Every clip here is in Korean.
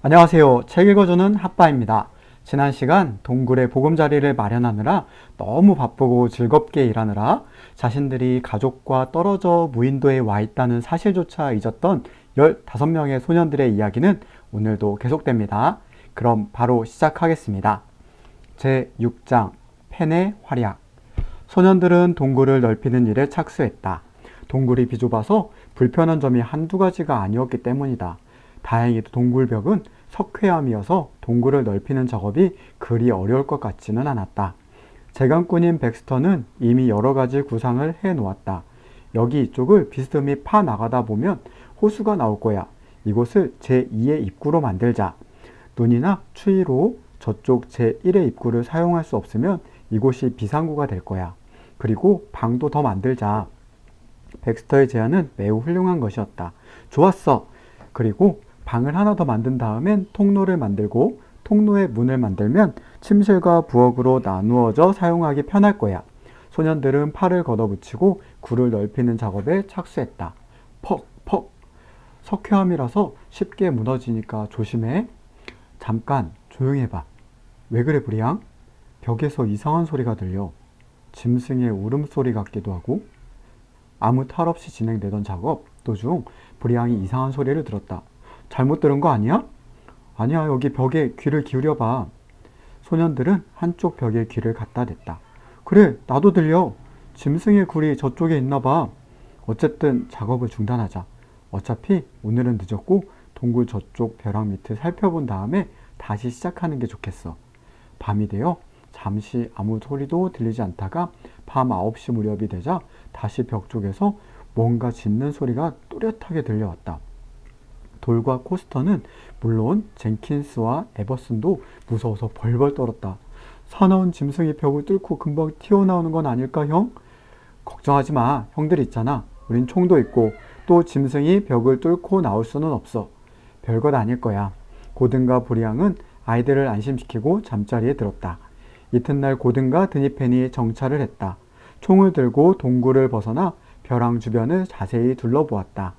안녕하세요. 책 읽어주는 핫바입니다. 지난 시간 동굴의 보금자리를 마련하느라 너무 바쁘고 즐겁게 일하느라 자신들이 가족과 떨어져 무인도에 와 있다는 사실조차 잊었던 15명의 소년들의 이야기는 오늘도 계속됩니다. 그럼 바로 시작하겠습니다. 제6장 펜의 활약. 소년들은 동굴을 넓히는 일에 착수했다. 동굴이 비좁아서 불편한 점이 한두 가지가 아니었기 때문이다. 다행히도 동굴벽은 석회암이어서 동굴을 넓히는 작업이 그리 어려울 것 같지는 않았다. 재간꾼인 백스터는 이미 여러 가지 구상을 해 놓았다. 여기 이쪽을 비스듬히 파 나가다 보면 호수가 나올 거야. 이곳을 제2의 입구로 만들자. 눈이나 추위로 저쪽 제1의 입구를 사용할 수 없으면 이곳이 비상구가 될 거야. 그리고 방도 더 만들자. 백스터의 제안은 매우 훌륭한 것이었다. 좋았어. 그리고 방을 하나 더 만든 다음엔 통로를 만들고 통로에 문을 만들면 침실과 부엌으로 나누어져 사용하기 편할 거야. 소년들은 팔을 걷어붙이고 굴을 넓히는 작업에 착수했다. 퍽퍽. 석회암이라서 쉽게 무너지니까 조심해. 잠깐 조용히 해봐. 왜 그래 브리앙? 벽에서 이상한 소리가 들려. 짐승의 울음소리 같기도 하고. 아무 탈 없이 진행되던 작업 도중 브리앙이 이상한 소리를 들었다. 잘못 들은 거 아니야? 아니야, 여기 벽에 귀를 기울여봐. 소년들은 한쪽 벽에 귀를 갖다 댔다. 그래, 나도 들려. 짐승의 굴이 저쪽에 있나 봐. 어쨌든 작업을 중단하자. 어차피 오늘은 늦었고 동굴 저쪽 벼락 밑을 살펴본 다음에 다시 시작하는 게 좋겠어. 밤이 되어 잠시 아무 소리도 들리지 않다가 밤 9시 무렵이 되자 다시 벽 쪽에서 뭔가 짖는 소리가 또렷하게 들려왔다. 돌과 코스터는 물론 젠킨스와 에버슨도 무서워서 벌벌 떨었다. 사나운 짐승이 벽을 뚫고 금방 튀어나오는 건 아닐까 형? 걱정하지 마. 형들 있잖아. 우린 총도 있고 또 짐승이 벽을 뚫고 나올 수는 없어. 별것 아닐 거야. 고든과 브리앙은 아이들을 안심시키고 잠자리에 들었다. 이튿날 고든과 드니펜이 정찰을 했다. 총을 들고 동굴을 벗어나 벼랑 주변을 자세히 둘러보았다.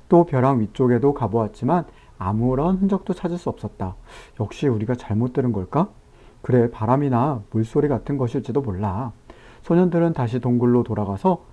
또 벼랑 위쪽에도 가보았지만 아무런 흔적도 찾을 수 없었다. 역시 우리가 잘못 들은 걸까? 그래, 바람이나 물소리 같은 것일지도 몰라. 소년들은 다시 동굴로 돌아가서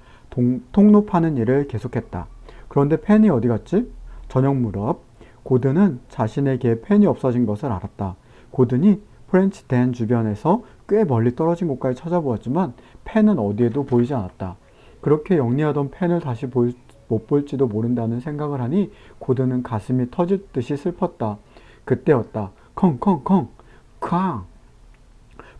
통로 파는 일을 계속했다. 그런데 펜이 어디 갔지? 저녁 무렵 고든은 자신에게 펜이 없어진 것을 알았다. 고든이 프렌치 댄 주변에서 꽤 멀리 떨어진 곳까지 찾아보았지만 펜은 어디에도 보이지 않았다. 그렇게 영리하던 펜을 다시 못 볼지도 모른다는 생각을 하니 고든은 가슴이 터질 듯이 슬펐다. 그때였다. 컹컹컹 쾅.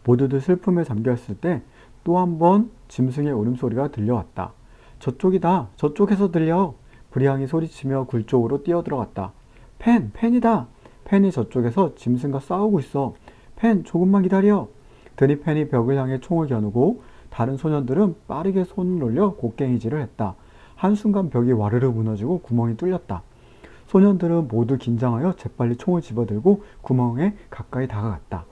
모두들 슬픔에 잠겼을 때 또 한 번 짐승의 울음소리가 들려왔다. 저쪽이다. 저쪽에서 들려. 브리앙이 소리치며 굴 쪽으로 뛰어들어갔다. 펜이다. 펜이 저쪽에서 짐승과 싸우고 있어. 펜, 조금만 기다려. 드니펜이 벽을 향해 총을 겨누고 다른 소년들은 빠르게 손을 올려 곡괭이질을 했다. 한순간 벽이 와르르 무너지고 구멍이 뚫렸다. 소년들은 모두 긴장하여 재빨리 총을 집어들고 구멍에 가까이 다가갔다.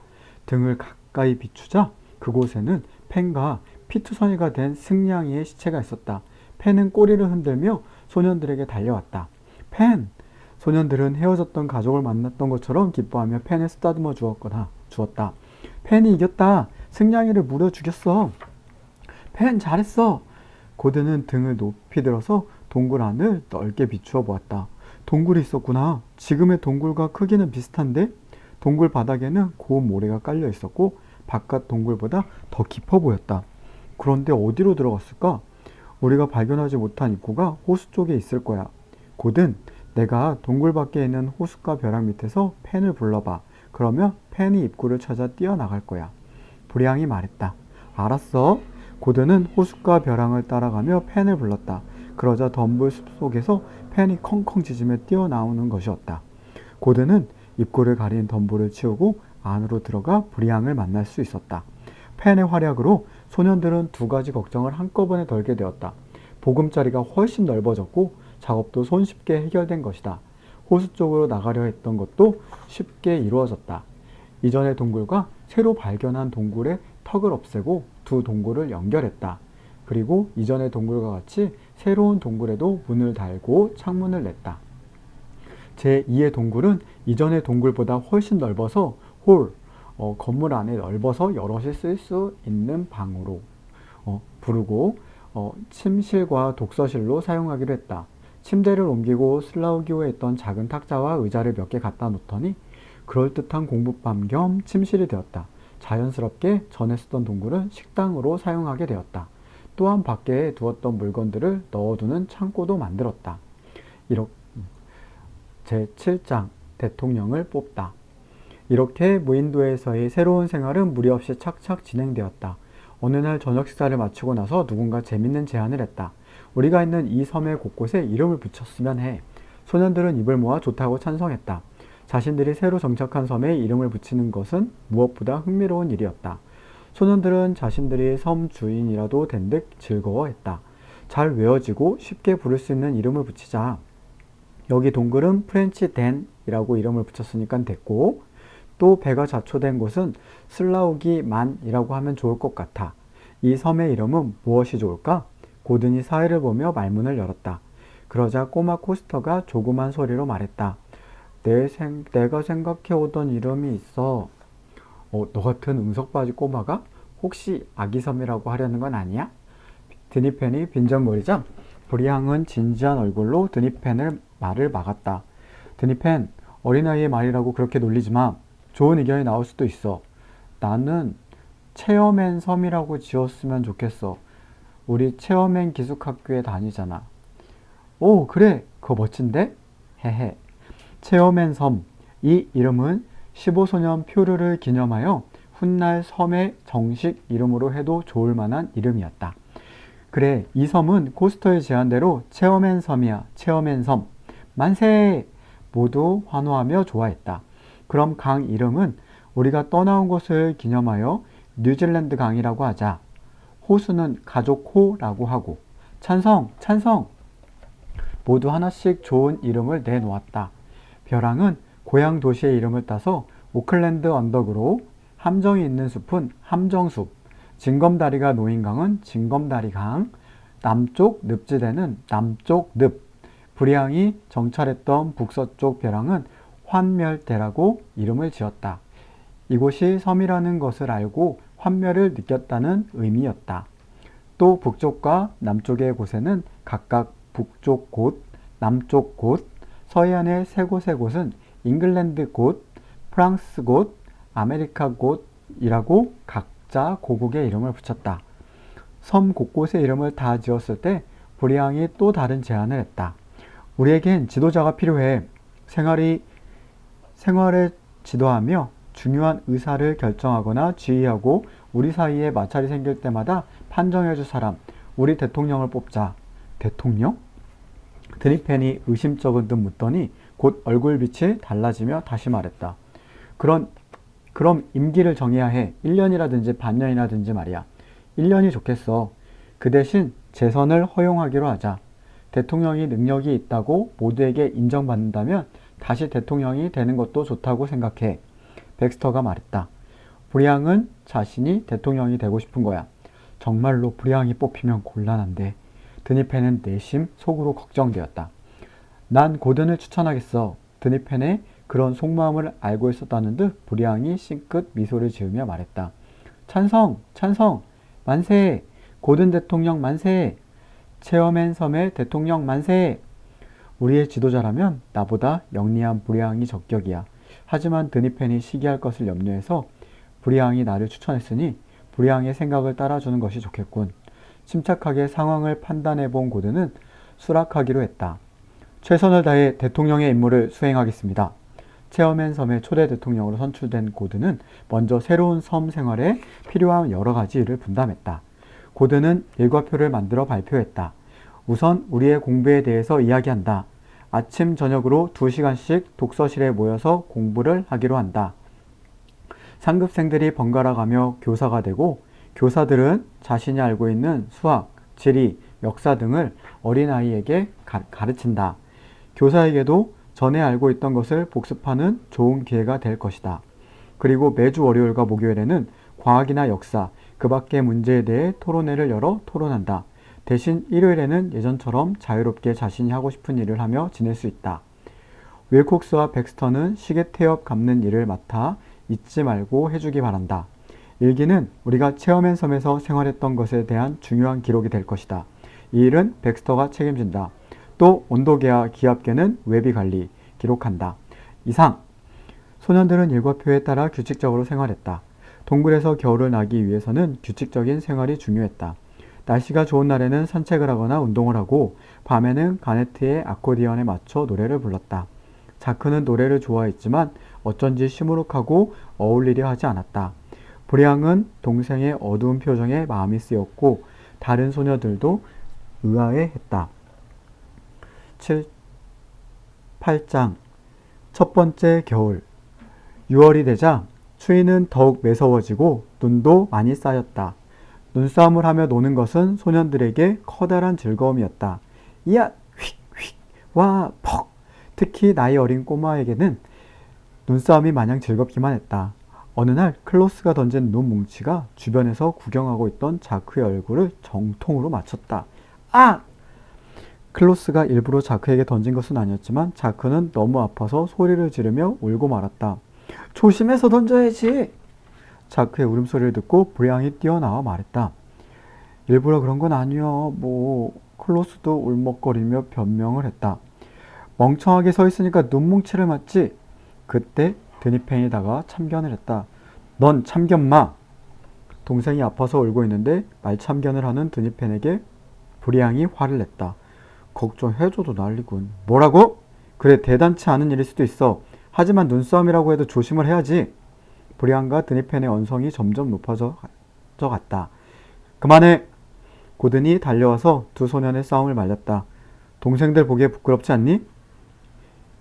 등을 가까이 비추자 그곳에는 펜과 피투성이가 된 승냥이의 시체가 있었다. 펜은 꼬리를 흔들며 소년들에게 달려왔다. 펜! 소년들은 헤어졌던 가족을 만났던 것처럼 기뻐하며 펜을 쓰다듬어 주었다. 펜이 이겼다. 승냥이를 물어 죽였어. 펜 잘했어. 고든은 등을 높이 들어서 동굴 안을 넓게 비추어 보았다. 동굴이 있었구나. 지금의 동굴과 크기는 비슷한데? 동굴 바닥에는 고운 모래가 깔려 있었고 바깥 동굴보다 더 깊어 보였다. 그런데 어디로 들어갔을까? 우리가 발견하지 못한 입구가 호수 쪽에 있을 거야. 고든, 내가 동굴 밖에 있는 호숫가 벼락 밑에서 펜을 불러봐. 그러면 펜이 입구를 찾아 뛰어나갈 거야. 브리앙이 말했다. 알았어. 고든은 호숫가 벼랑을 따라가며 펜을 불렀다. 그러자 덤불 숲속에서 펜이 컹컹 짖으며 뛰어나오는 것이었다. 고든은 입구를 가린 덤불을 치우고 안으로 들어가 브리앙을 만날 수 있었다. 펜의 활약으로 소년들은 두 가지 걱정을 한꺼번에 덜게 되었다. 보금자리가 훨씬 넓어졌고 작업도 손쉽게 해결된 것이다. 호수 쪽으로 나가려 했던 것도 쉽게 이루어졌다. 이전의 동굴과 새로 발견한 동굴의 턱을 없애고 두 동굴을 연결했다. 그리고 이전의 동굴과 같이 새로운 동굴에도 문을 달고 창문을 냈다. 제2의 동굴은 이전의 동굴보다 훨씬 넓어서 건물 안에 넓어서 여럿이 쓸 수 있는 방으로 부르고 침실과 독서실로 사용하기로 했다. 침대를 옮기고 슬라우기호에 있던 작은 탁자와 의자를 몇 개 갖다 놓더니 그럴듯한 공부방 겸 침실이 되었다. 자연스럽게 전에 쓰던 동굴은 식당으로 사용하게 되었다. 또한 밖에 두었던 물건들을 넣어두는 창고도 만들었다. 이렇게 제7장 대통령을 뽑다. 이렇게 무인도에서의 새로운 생활은 무리 없이 착착 진행되었다. 어느 날 저녁 식사를 마치고 나서 누군가 재밌는 제안을 했다. 우리가 있는 이 섬의 곳곳에 이름을 붙였으면 해. 소년들은 입을 모아 좋다고 찬성했다. 자신들이 새로 정착한 섬에 이름을 붙이는 것은 무엇보다 흥미로운 일이었다. 소년들은 자신들이 섬 주인이라도 된 듯 즐거워했다. 잘 외워지고 쉽게 부를 수 있는 이름을 붙이자. 여기 동굴은 프렌치 댄이라고 이름을 붙였으니까 됐고, 또 배가 자초된 곳은 슬라우기 만이라고 하면 좋을 것 같아. 이 섬의 이름은 무엇이 좋을까? 고든이 사회를 보며 말문을 열었다. 그러자 꼬마 코스터가 조그만 소리로 말했다. 내가 생각해오던 이름이 있어. 너 같은 응석바지 꼬마가? 혹시 아기섬이라고 하려는 건 아니야? 드니펜이 빈정거리자 브리앙은 진지한 얼굴로 드니펜을 말을 막았다. 드니펜, 어린아이의 말이라고 그렇게 놀리지 마. 좋은 의견이 나올 수도 있어. 나는 체어맨 섬이라고 지었으면 좋겠어. 우리 체어맨 기숙학교에 다니잖아. 오, 그래. 그거 멋진데? 헤헤. 체어맨 섬. 이 이름은 15소년 표류를 기념하여 훗날 섬의 정식 이름으로 해도 좋을 만한 이름이었다. 그래, 이 섬은 코스터의 제안대로 체어맨 섬이야. 체어맨 섬. 만세! 모두 환호하며 좋아했다. 그럼 강 이름은 우리가 떠나온 곳을 기념하여 뉴질랜드 강이라고 하자. 호수는 가족호라고 하고. 찬성! 찬성! 모두 하나씩 좋은 이름을 내놓았다. 벼랑은 고향 도시의 이름을 따서 오클랜드 언덕으로, 함정이 있는 숲은 함정숲, 징검다리가 놓인 강은 징검다리강, 남쪽 늪지대는 남쪽 늪, 브리앙이 정찰했던 북서쪽 벼랑은 환멸대라고 이름을 지었다. 이곳이 섬이라는 것을 알고 환멸을 느꼈다는 의미였다. 또 북쪽과 남쪽의 곳에는 각각 북쪽 곳, 남쪽 곳, 서해안의 세 곳의 곳은 잉글랜드 곳, 프랑스 곳, 아메리카 곳이라고 각자 고국의 이름을 붙였다. 섬 곳곳의 이름을 다 지었을 때 브리앙이 또 다른 제안을 했다. 우리에겐 지도자가 필요해. 생활에 지도하며 중요한 의사를 결정하거나 지휘하고 우리 사이에 마찰이 생길 때마다 판정해줄 사람, 우리 대통령을 뽑자. 대통령? 드니펜이 의심쩍은 듯 묻더니 곧 얼굴빛이 달라지며 다시 말했다. 그럼 임기를 정해야 해. 1년이라든지 반년이라든지 말이야. 1년이 좋겠어. 그 대신 재선을 허용하기로 하자. 대통령이 능력이 있다고 모두에게 인정받는다면 다시 대통령이 되는 것도 좋다고 생각해. 백스터가 말했다. 브리앙은 자신이 대통령이 되고 싶은 거야. 정말로 브리앙이 뽑히면 곤란한데. 드니펜은 내심 속으로 걱정되었다. 난 고든을 추천하겠어. 드니펜의 그런 속마음을 알고 있었다는 듯 브리앙이 싱긋 미소를 지으며 말했다. 찬성! 찬성! 만세! 고든 대통령 만세! 체어맨 섬의 대통령 만세! 우리의 지도자라면 나보다 영리한 브리앙이 적격이야. 하지만 드니펜이 시기할 것을 염려해서 브리앙이 나를 추천했으니 브리앙의 생각을 따라주는 것이 좋겠군. 침착하게 상황을 판단해 본 고든은 수락하기로 했다. 최선을 다해 대통령의 임무를 수행하겠습니다. 체어맨 섬의 초대 대통령으로 선출된 고든은 먼저 새로운 섬 생활에 필요한 여러 가지 일을 분담했다. 고든은 일과표를 만들어 발표했다. 우선 우리의 공부에 대해서 이야기한다. 아침 저녁으로 2시간씩 독서실에 모여서 공부를 하기로 한다. 상급생들이 번갈아 가며 교사가 되고 교사들은 자신이 알고 있는 수학, 지리, 역사 등을 어린아이에게 가르친다. 교사에게도 전에 알고 있던 것을 복습하는 좋은 기회가 될 것이다. 그리고 매주 월요일과 목요일에는 과학이나 역사, 그 밖의 문제에 대해 토론회를 열어 토론한다. 대신 일요일에는 예전처럼 자유롭게 자신이 하고 싶은 일을 하며 지낼 수 있다. 윌콕스와 백스터는 시계 태엽 감는 일을 맡아 잊지 말고 해주기 바란다. 일기는 우리가 체험앤 섬에서 생활했던 것에 대한 중요한 기록이 될 것이다. 이 일은 백스터가 책임진다. 또 온도계와 기압계는 웹이 관리, 기록한다. 이상, 소년들은 일과표에 따라 규칙적으로 생활했다. 동굴에서 겨울을 나기 위해서는 규칙적인 생활이 중요했다. 날씨가 좋은 날에는 산책을 하거나 운동을 하고 밤에는 가네트의 아코디언에 맞춰 노래를 불렀다. 자크는 노래를 좋아했지만 어쩐지 시무룩하고 어울리려 하지 않았다. 브리앙은 동생의 어두운 표정에 마음이 쓰였고 다른 소녀들도 의아해했다. 8장 첫 번째 겨울 6월이 되자 추위는 더욱 매서워지고 눈도 많이 쌓였다. 눈싸움을 하며 노는 것은 소년들에게 커다란 즐거움이었다. 이야! 휙! 휙! 와! 퍽! 특히 나이 어린 꼬마에게는 눈싸움이 마냥 즐겁기만 했다. 어느 날 클로스가 던진 눈 뭉치가 주변에서 구경하고 있던 자크의 얼굴을 정통으로 맞췄다. 아! 클로스가 일부러 자크에게 던진 것은 아니었지만 자크는 너무 아파서 소리를 지르며 울고 말았다. 조심해서 던져야지. 자크의 울음소리를 듣고 브리앙이 뛰어나와 말했다. 일부러 그런 건 아니여. 클로스도 울먹거리며 변명을 했다. 멍청하게 서 있으니까 눈뭉치를 맞지. 그때 드니펜이 다가 참견을 했다. 넌 참견 마. 동생이 아파서 울고 있는데 말참견을 하는 드니펜에게 브리앙이 화를 냈다. 걱정해줘도 난리군. 뭐라고? 그래, 대단치 않은 일일 수도 있어. 하지만 눈싸움이라고 해도 조심을 해야지. 브리앙과 드니펜의 언성이 점점 높아져 갔다. 그만해! 고든이 달려와서 두 소년의 싸움을 말렸다. 동생들 보기에 부끄럽지 않니?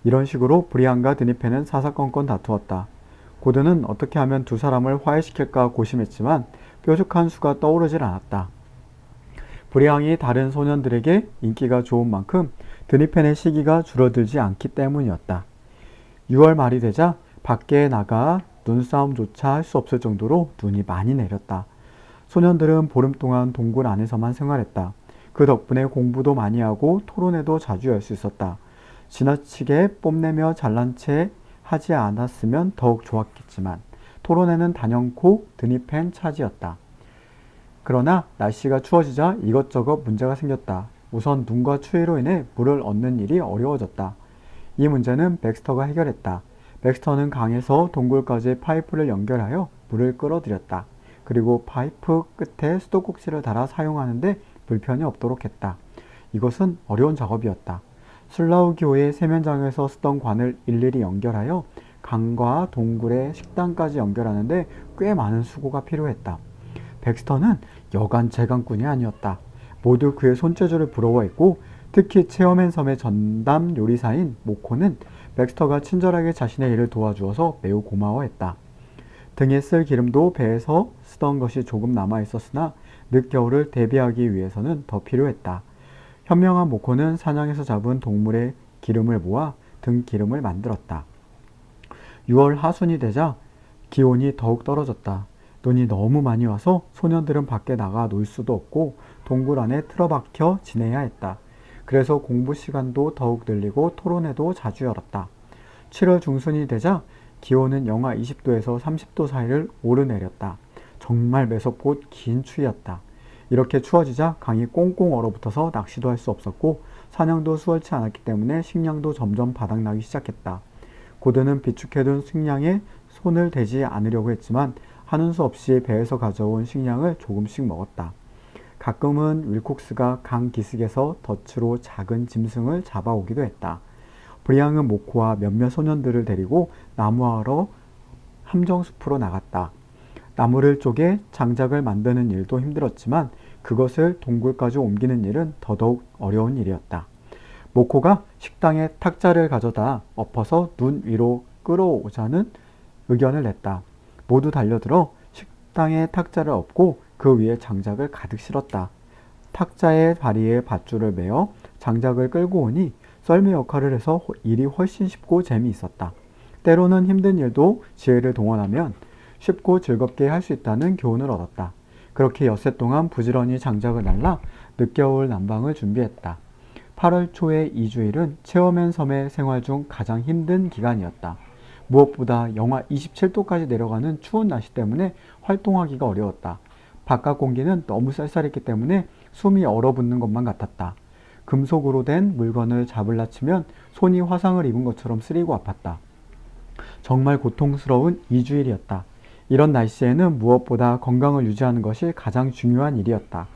이런 식으로 브리앙과 드니펜은 사사건건 다투었다. 고든은 어떻게 하면 두 사람을 화해시킬까 고심했지만 뾰족한 수가 떠오르질 않았다. 브리앙이 다른 소년들에게 인기가 좋은 만큼 드니펜의 시기가 줄어들지 않기 때문이었다. 6월 말이 되자 밖에 나가 눈싸움조차 할 수 없을 정도로 눈이 많이 내렸다. 소년들은 보름 동안 동굴 안에서만 생활했다. 그 덕분에 공부도 많이 하고 토론회도 자주 열 수 있었다. 지나치게 뽐내며 잘난 체 하지 않았으면 더욱 좋았겠지만 토론회는 단연코 드니펜 차지였다. 그러나 날씨가 추워지자 이것저것 문제가 생겼다. 우선 눈과 추위로 인해 물을 얻는 일이 어려워졌다. 이 문제는 백스터가 해결했다. 백스터는 강에서 동굴까지 파이프를 연결하여 물을 끌어들였다. 그리고 파이프 끝에 수도꼭지를 달아 사용하는데 불편이 없도록 했다. 이것은 어려운 작업이었다. 슬라우기호의 세면장에서 쓰던 관을 일일이 연결하여 강과 동굴의 식당까지 연결하는데 꽤 많은 수고가 필요했다. 백스터는 여간 재간꾼이 아니었다. 모두 그의 손재주를 부러워했고 특히 체험앤 섬의 전담 요리사인 모코는 백스터가 친절하게 자신의 일을 도와주어서 매우 고마워했다. 등에 쓸 기름도 배에서 쓰던 것이 조금 남아있었으나 늦겨울을 대비하기 위해서는 더 필요했다. 현명한 모코는 사냥에서 잡은 동물의 기름을 모아 등 기름을 만들었다. 6월 하순이 되자 기온이 더욱 떨어졌다. 눈이 너무 많이 와서 소년들은 밖에 나가 놀 수도 없고 동굴 안에 틀어박혀 지내야 했다. 그래서 공부 시간도 더욱 늘리고 토론회도 자주 열었다. 7월 중순이 되자 기온은 영하 20도에서 30도 사이를 오르내렸다. 정말 매섭고 긴 추위였다. 이렇게 추워지자 강이 꽁꽁 얼어붙어서 낚시도 할 수 없었고 사냥도 수월치 않았기 때문에 식량도 점점 바닥나기 시작했다. 고든은 비축해둔 식량에 손을 대지 않으려고 했지만 하는 수 없이 배에서 가져온 식량을 조금씩 먹었다. 가끔은 윌콕스가 강 기슭에서 덫으로 작은 짐승을 잡아오기도 했다. 브리앙은 모코와 몇몇 소년들을 데리고 나무하러 함정숲으로 나갔다. 나무를 쪼개 장작을 만드는 일도 힘들었지만 그것을 동굴까지 옮기는 일은 더더욱 어려운 일이었다. 모코가 식당에 탁자를 가져다 엎어서 눈 위로 끌어오자는 의견을 냈다. 모두 달려들어 식당에 탁자를 엎고 그 위에 장작을 가득 실었다. 탁자의 다리에 밧줄을 매어 장작을 끌고 오니 썰매 역할을 해서 일이 훨씬 쉽고 재미있었다. 때로는 힘든 일도 지혜를 동원하면 쉽고 즐겁게 할 수 있다는 교훈을 얻었다. 그렇게 엿새 동안 부지런히 장작을 날라 늦겨울 난방을 준비했다. 8월 초의 2주일은 체험앤 섬의 생활 중 가장 힘든 기간이었다. 무엇보다 영하 27도까지 내려가는 추운 날씨 때문에 활동하기가 어려웠다. 바깥 공기는 너무 쌀쌀했기 때문에 숨이 얼어붙는 것만 같았다. 금속으로 된 물건을 잡으려 치면 손이 화상을 입은 것처럼 쓰리고 아팠다. 정말 고통스러운 2주일이었다. 이런 날씨에는 무엇보다 건강을 유지하는 것이 가장 중요한 일이었다.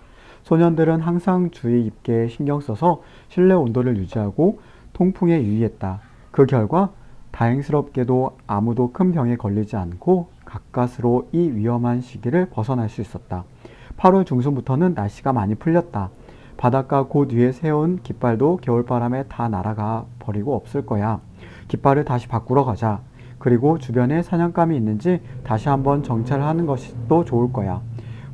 소년들은 항상 주의 깊게 신경 써서 실내 온도를 유지하고 통풍에 유의했다. 그 결과 다행스럽게도 아무도 큰 병에 걸리지 않고 가까스로 이 위험한 시기를 벗어날 수 있었다. 8월 중순부터는 날씨가 많이 풀렸다. 바닷가 곳 위에 세운 깃발도 겨울바람에 다 날아가 버리고 없을 거야. 깃발을 다시 바꾸러 가자. 그리고 주변에 사냥감이 있는지 다시 한번 정찰을 하는 것이 또 좋을 거야.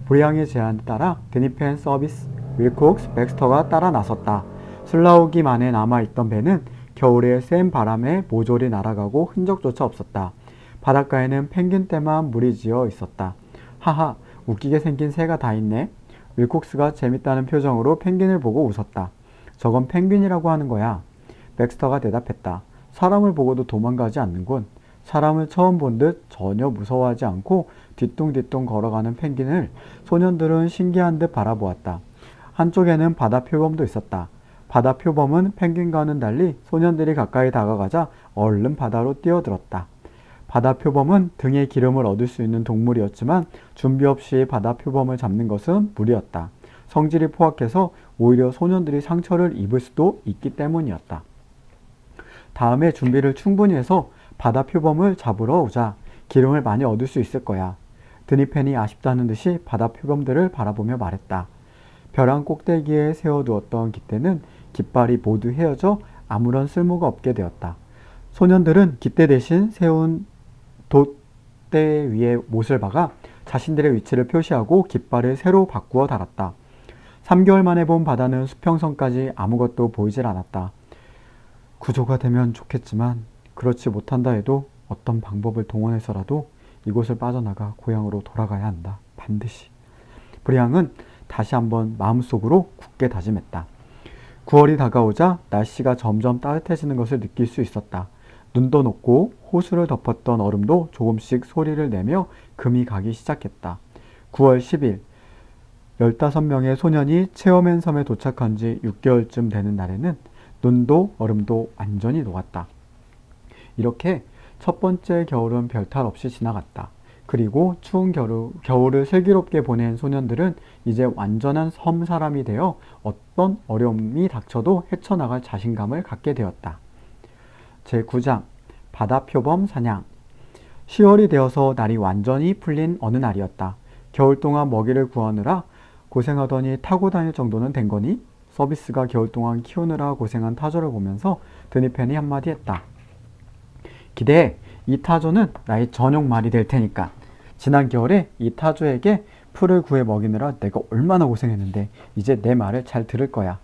브리앙의 제안에 따라 드니펜, 서비스, 윌콕스, 백스터가 따라 나섰다. 슬라우기 만에 남아있던 배는 겨울의 센 바람에 모조리 날아가고 흔적조차 없었다. 바닷가에는 펭귄 떼만 물이 지어 있었다. 하하, 웃기게 생긴 새가 다 있네. 윌콕스가 재밌다는 표정으로 펭귄을 보고 웃었다. 저건 펭귄이라고 하는 거야. 백스터가 대답했다. 사람을 보고도 도망가지 않는군. 사람을 처음 본 듯 전혀 무서워하지 않고 뒤뚱뒤뚱 걸어가는 펭귄을 소년들은 신기한 듯 바라보았다. 한쪽에는 바다 표범도 있었다. 바다 표범은 펭귄과는 달리 소년들이 가까이 다가가자 얼른 바다로 뛰어들었다. 바다 표범은 등에 기름을 얻을 수 있는 동물이었지만 준비 없이 바다 표범을 잡는 것은 무리였다. 성질이 포악해서 오히려 소년들이 상처를 입을 수도 있기 때문이었다. 다음에 준비를 충분히 해서 바다 표범을 잡으러 오자. 기름을 많이 얻을 수 있을 거야. 드니펜이 아쉽다는 듯이 바다 표범들을 바라보며 말했다. 벼랑 꼭대기에 세워두었던 깃대는 깃발이 모두 헤어져 아무런 쓸모가 없게 되었다. 소년들은 깃대 대신 세운 돛대 위에 못을 박아 자신들의 위치를 표시하고 깃발을 새로 바꾸어 달았다. 3개월 만에 본 바다는 수평선까지 아무것도 보이질 않았다. 구조가 되면 좋겠지만 그렇지 못한다 해도 어떤 방법을 동원해서라도 이곳을 빠져나가 고향으로 돌아가야 한다. 반드시. 브리앙은 다시 한번 마음속으로 굳게 다짐했다. 9월이 다가오자 날씨가 점점 따뜻해지는 것을 느낄 수 있었다. 눈도 녹고 호수를 덮었던 얼음도 조금씩 소리를 내며 금이 가기 시작했다. 9월 10일 15명의 소년이 체험앤 섬에 도착한 지 6개월쯤 되는 날에는 눈도 얼음도 완전히 녹았다. 이렇게 첫 번째 겨울은 별탈 없이 지나갔다. 그리고 추운 겨울을 슬기롭게 보낸 소년들은 이제 완전한 섬 사람이 되어 어떤 어려움이 닥쳐도 헤쳐나갈 자신감을 갖게 되었다. 제9장 바다 표범 사냥. 10월이 되어서 날이 완전히 풀린 어느 날이었다. 겨울 동안 먹이를 구하느라 고생하더니 타고 다닐 정도는 된 거니? 서비스가 겨울 동안 키우느라 고생한 타조를 보면서 드니펜이 한마디 했다. 기대해. 이 타조는 나의 전용 말이 될 테니까. 지난 겨울에 이 타조에게 풀을 구해 먹이느라 내가 얼마나 고생했는데 이제 내 말을 잘 들을 거야.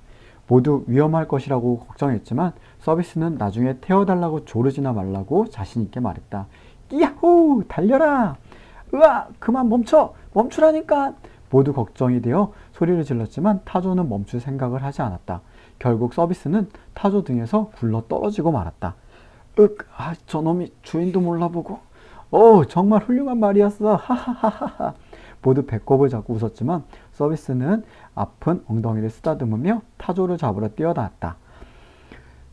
모두 위험할 것이라고 걱정했지만 서비스는 나중에 태워달라고 조르지나 말라고 자신있게 말했다. 야호! 달려라! 으아! 그만 멈춰! 멈추라니까! 모두 걱정이 되어 소리를 질렀지만 타조는 멈출 생각을 하지 않았다. 결국 서비스는 타조 등에서 굴러 떨어지고 말았다. 저놈이 주인도 몰라보고. 정말 훌륭한 말이었어. 하하하하. 모두 배꼽을 잡고 웃었지만 서비스는 아픈 엉덩이를 쓰다듬으며 타조를 잡으러 뛰어나왔다.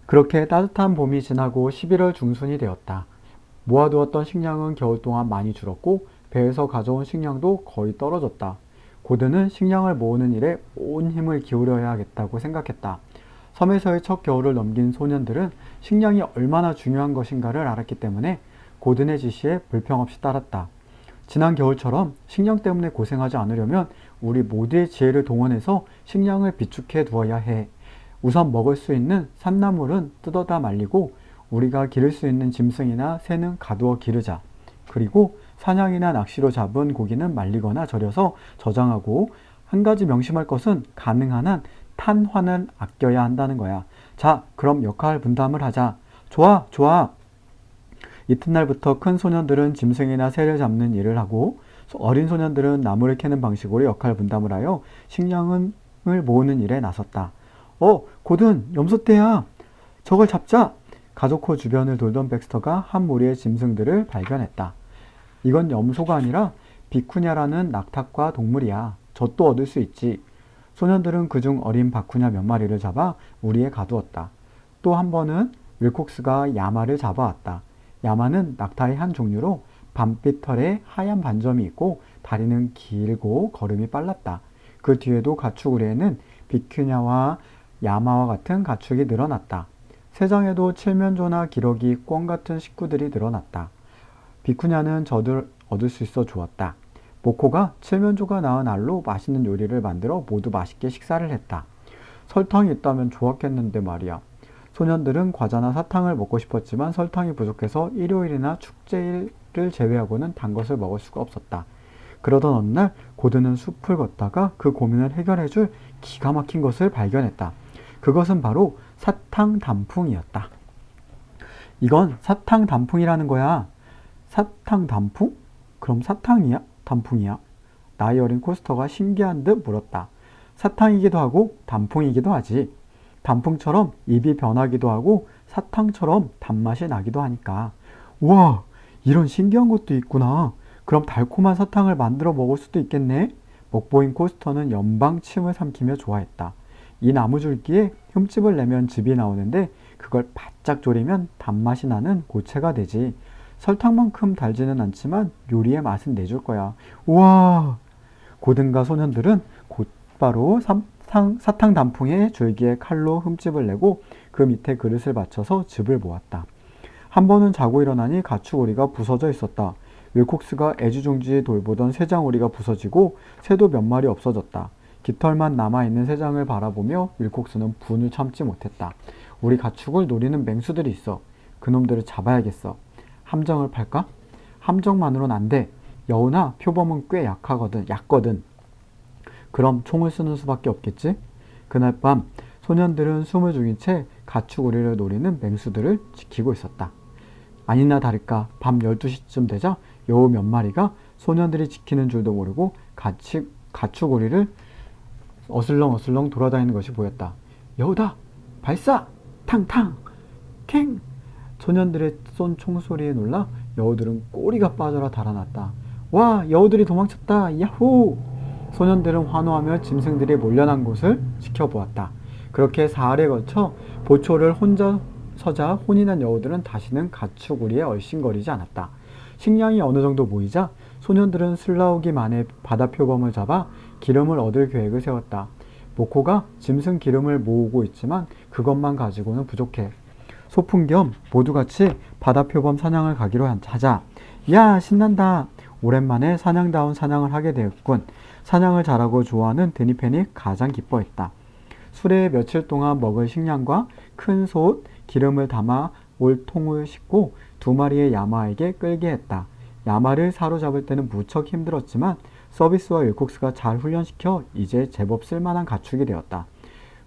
그렇게 따뜻한 봄이 지나고 11월 중순이 되었다. 모아두었던 식량은 겨울 동안 많이 줄었고 배에서 가져온 식량도 거의 떨어졌다. 고드는 식량을 모으는 일에 온 힘을 기울여야겠다고 생각했다. 섬에서의 첫 겨울을 넘긴 소년들은 식량이 얼마나 중요한 것인가를 알았기 때문에 고든의 지시에 불평 없이 따랐다. 지난 겨울처럼 식량 때문에 고생하지 않으려면 우리 모두의 지혜를 동원해서 식량을 비축해 두어야 해. 우선 먹을 수 있는 산나물은 뜯어다 말리고 우리가 기를 수 있는 짐승이나 새는 가두어 기르자. 그리고 사냥이나 낚시로 잡은 고기는 말리거나 절여서 저장하고 한 가지 명심할 것은 가능한 한 탄환을 아껴야 한다는 거야. 자, 그럼 역할 분담을 하자. 좋아, 좋아. 이튿날부터 큰 소년들은 짐승이나 새를 잡는 일을 하고 어린 소년들은 나무를 캐는 방식으로 역할 분담을 하여 식량을 모으는 일에 나섰다. 고든, 염소떼야. 저걸 잡자. 가족호 주변을 돌던 백스터가 한 무리의 짐승들을 발견했다. 이건 염소가 아니라 비쿠냐라는 낙타과 동물이야. 젖도 얻을 수 있지. 소년들은 그중 어린 바쿠냐 몇 마리를 잡아 우리에 가두었다. 또 한 번은 윌콕스가 야마를 잡아왔다. 야마는 낙타의 한 종류로 밤빛 털에 하얀 반점이 있고 다리는 길고 걸음이 빨랐다. 그 뒤에도 가축우리에는 비큐냐와 야마와 같은 가축이 늘어났다. 세상에도 칠면조나 기러기, 꿩 같은 식구들이 늘어났다. 비쿠냐는 젖을 얻을 수 있어 좋았다. 모코가 칠면조가 낳은 알로 맛있는 요리를 만들어 모두 맛있게 식사를 했다. 설탕이 있다면 좋았겠는데 말이야. 소년들은 과자나 사탕을 먹고 싶었지만 설탕이 부족해서 일요일이나 축제일을 제외하고는 단 것을 먹을 수가 없었다. 그러던 어느 날 고든은 숲을 걷다가 그 고민을 해결해줄 기가 막힌 것을 발견했다. 그것은 바로 사탕 단풍이었다. 이건 사탕 단풍이라는 거야. 사탕 단풍? 그럼 사탕이야? 단풍이야? 나이 어린 코스터가 신기한 듯 물었다. 사탕이기도 하고 단풍이기도 하지. 단풍처럼 입이 변하기도 하고 사탕처럼 단맛이 나기도 하니까. 우와, 이런 신기한 것도 있구나. 그럼 달콤한 사탕을 만들어 먹을 수도 있겠네. 먹보인 코스터는 연방 침을 삼키며 좋아했다. 이 나무줄기에 흠집을 내면 즙이 나오는데 그걸 바짝 졸이면 단맛이 나는 고체가 되지. 설탕만큼 달지는 않지만 요리의 맛은 내줄 거야. 우와! 고든과 소년들은 곧바로 사탕 단풍의 줄기에 칼로 흠집을 내고 그 밑에 그릇을 받쳐서 즙을 모았다. 한 번은 자고 일어나니 가축오리가 부서져 있었다. 윌콕스가 애지중지 돌보던 새장오리가 부서지고 새도 몇 마리 없어졌다. 깃털만 남아있는 새장을 바라보며 윌콕스는 분을 참지 못했다. 우리 가축을 노리는 맹수들이 있어. 그놈들을 잡아야겠어. 함정을 팔까? 함정만으론 안 돼. 여우나 표범은 꽤 얕거든. 그럼 총을 쓰는 수밖에 없겠지? 그날 밤 소년들은 숨을 죽인 채 가축우리를 노리는 맹수들을 지키고 있었다. 아니나 다를까 밤 12시쯤 되자 여우 몇 마리가 소년들이 지키는 줄도 모르고 가축우리를 어슬렁어슬렁 돌아다니는 것이 보였다. 여우다! 발사! 탕탕! 캥! 소년들의 쏜 총소리에 놀라 여우들은 꼬리가 빠져라 달아났다. 와! 여우들이 도망쳤다! 야호! 소년들은 환호하며 짐승들이 몰려난 곳을 지켜보았다. 그렇게 사흘에 걸쳐 보초를 혼자 서자 혼이 난 여우들은 다시는 가축우리에 얼씬거리지 않았다. 식량이 어느 정도 모이자 소년들은 슬라우기 만의 바다 표범을 잡아 기름을 얻을 계획을 세웠다. 모코가 짐승 기름을 모으고 있지만 그것만 가지고는 부족해. 소풍 겸 모두 같이 바다 표범 사냥을 가기로 하자. 야, 신난다. 오랜만에 사냥다운 사냥을 하게 되었군. 사냥을 잘하고 좋아하는 드니펜이 가장 기뻐했다. 수레에 며칠 동안 먹을 식량과 큰 솥, 기름을 담아 올 통을 싣고 2마리의 야마에게 끌게 했다. 야마를 사로잡을 때는 무척 힘들었지만 서비스와 윌콕스가 잘 훈련시켜 이제 제법 쓸만한 가축이 되었다.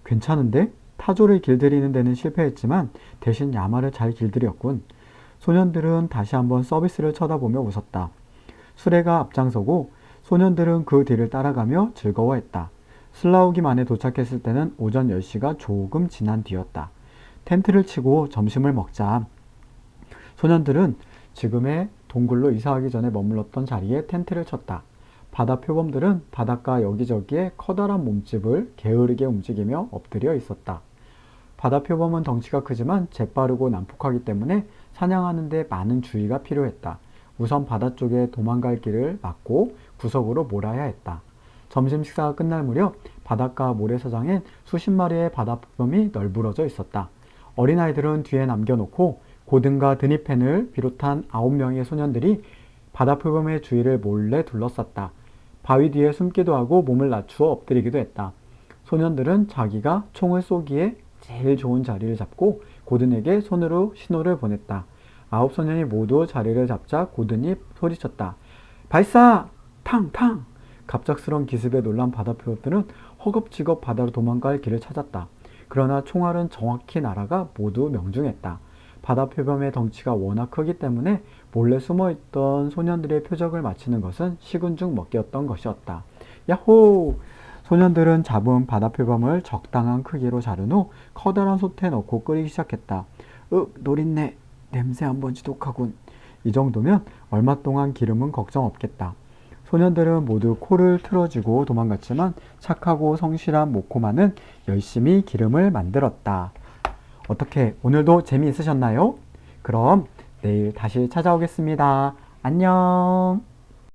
괜찮은데? 타조를 길들이는 데는 실패했지만 대신 야마를 잘 길들였군. 소년들은 다시 한번 서비스를 쳐다보며 웃었다. 수레가 앞장서고 소년들은 그 뒤를 따라가며 즐거워했다. 슬라우기 만에 도착했을 때는 오전 10시가 조금 지난 뒤였다. 텐트를 치고 점심을 먹자. 소년들은 지금의 동굴로 이사하기 전에 머물렀던 자리에 텐트를 쳤다. 바다 표범들은 바닷가 여기저기에 커다란 몸집을 게으르게 움직이며 엎드려 있었다. 바다 표범은 덩치가 크지만 재빠르고 난폭하기 때문에 사냥하는 데 많은 주의가 필요했다. 우선 바다 쪽에 도망갈 길을 막고 구석으로 몰아야 했다. 점심 식사가 끝날 무렵 바닷가 모래사장엔 수십 마리의 바다 표범이 널브러져 있었다. 어린아이들은 뒤에 남겨놓고 고든과 드니펜을 비롯한 9명의 소년들이 바다 표범의 주위를 몰래 둘러쌌다. 바위 뒤에 숨기도 하고 몸을 낮추어 엎드리기도 했다. 소년들은 자기가 총을 쏘기에 제일 좋은 자리를 잡고 고든에게 손으로 신호를 보냈다. 9소년이 모두 자리를 잡자 고든이 소리쳤다. 발사! 탕탕! 갑작스런 기습에 놀란 바다 표범들은 허겁지겁 바다로 도망갈 길을 찾았다. 그러나 총알은 정확히 날아가 모두 명중했다. 바다 표범의 덩치가 워낙 크기 때문에 몰래 숨어있던 소년들의 표적을 맞히는 것은 식은 죽 먹기였던 것이었다. 야호! 소년들은 잡은 바다표범을 적당한 크기로 자른 후 커다란 솥에 넣고 끓이기 시작했다. 노린내. 냄새 한번 지독하군. 이 정도면 얼마 동안 기름은 걱정 없겠다. 소년들은 모두 코를 틀어쥐고 도망갔지만 착하고 성실한 모코마는 열심히 기름을 만들었다. 어떻게 오늘도 재미있으셨나요? 그럼 내일 다시 찾아오겠습니다. 안녕.